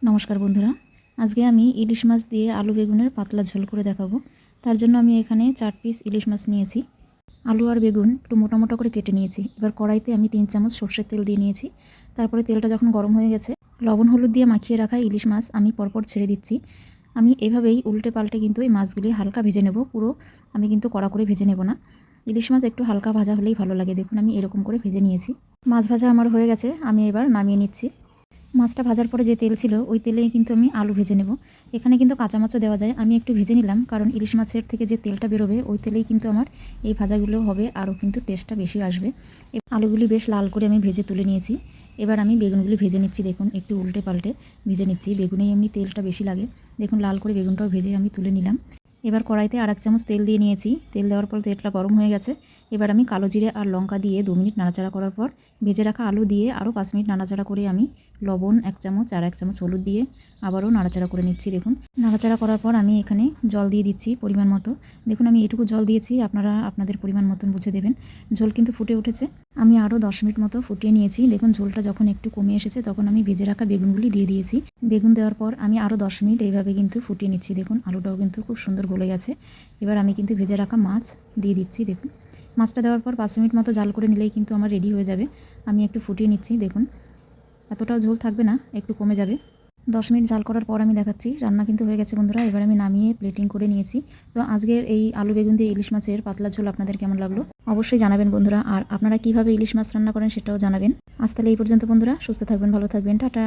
নমস্কার বন্ধুরা, আজকে আমি ইলিশ মাছ দিয়ে আলু বেগুনের পাতলা ঝোল করে দেখাবো। তার জন্য আমি এখানে 4 পিস ইলিশ মাছ নিয়েছি। আলু আর বেগুন একটু মোটা মোটা করে কেটে নিয়েছি। এবার কড়াইতে আমি 3 চামচ সরষের তেল দিয়ে নিয়েছি। তারপরে তেলটা যখন গরম হয়ে গেছে, লবণ হলুদ দিয়ে মাখিয়ে রাখা ইলিশ মাছ আমি পরপর ছেড়ে দিচ্ছি। আমি এভাবেই উল্টে পাল্টে কিন্তু এই মাছগুলি হালকা ভেজে নেব, পুরো আমি কিন্তু কড়া করে ভেজে নেব না। ইলিশ মাছ একটু হালকা ভাজা হলেই ভালো লাগে। দেখুন আমি এরকম করে ভেজে নিয়েছি। মাছ ভাজা আমার হয়ে গেছে, আমি এবার নামিয়ে নিচ্ছি। মাছটা ভাজার পরে যে তেল ছিল ওই তেলেই কিন্তু আমি আলু ভেজে নেব। এখানে কিন্তু কাঁচা মাছও দেওয়া যায়, আমি একটু ভেজে নিলাম কারণ ইলিশ মাছের থেকে যে তেলটা বেরোবে ওই তেলেই কিন্তু আমার এই ভাজাগুলো হবে, আরও কিন্তু টেস্টটা বেশি আসবে। আলুগুলি বেশ লাল করে আমি ভেজে তুলে নিয়েছি। এবার আমি বেগুনগুলি ভেজে নিচ্ছি। দেখুন একটু উল্টে পাল্টে ভেজে নিচ্ছি, বেগুনেই এমনি তেলটা বেশি লাগে। দেখুন লাল করে বেগুনটাও ভেজে আমি তুলে নিলাম। এবার কড়াইতে আর 1 চামচ তেল দিয়ে নিয়েছি। তেল দেওয়ার পর তেলটা গরম হয়ে গেছে। এবার আমি কালো জিরে আর লঙ্কা দিয়ে 2 মিনিট নাড়াচাড়া করার পর ভেজে রাখা আলু দিয়ে আরও 5 মিনিট নাড়াচাড়া করে আমি লবণ 1 চামচ আর 1 চামচ হলুদ দিয়ে আবারও নাড়াচাড়া করে নিচ্ছি। দেখুন নাড়াচাড়া করার পর আমি এখানে জল দিয়ে দিচ্ছি পরিমাণ মতো। দেখুন আমি এটুকু জল দিয়েছি, আপনারা আপনাদের পরিমাণ মতন বুঝে দেবেন। ঝোল কিন্তু ফুটে উঠেছে। আমি আরও 10 মিনিট মতো ফুটিয়ে নিয়েছি। দেখুন ঝোলটা যখন একটু কমে এসেছে তখন আমি ভেজে রাখা বেগুনগুলি দিয়ে দিয়েছি। বেগুন দেওয়ার পর আমি আরও 10 মিনিট এইভাবে কিন্তু ফুটিয়ে নিচ্ছি। দেখুন আলুটাও কিন্তু খুব সুন্দর গলে গেছে। এবার আমি কিন্তু ভেজে রাখা মাছ দিয়ে দিচ্ছি। দেখুন মাছটা দেওয়ার পর 5 মিনিট মতো জাল করে নিলেই কিন্তু আমার রেডি হয়ে যাবে। আমি একটু ফুটিয়ে নিচ্ছি। দেখুন এতটাও ঝোল থাকবে না, একটু কমে যাবে। 10 মিনিট জাল করার পর আমি দেখাচ্ছি রান্না কিন্তু হয়ে গেছে বন্ধুরা। এবার আমি নামিয়ে প্লেটিং করে নিয়েছি। তো আজকের এই আলু বেগুন দিয়ে ইলিশ মাছের পাতলা ঝোল আপনাদের কেমন লাগলো অবশ্যই জানাবেন বন্ধুরা। আর আপনারা কিভাবে ইলিশ মাছ রান্না করেন সেটাও জানাবেন। আজ তাহলে এই পর্যন্ত বন্ধুরা, সুস্থ থাকবেন, ভালো থাকবেন, টাটা।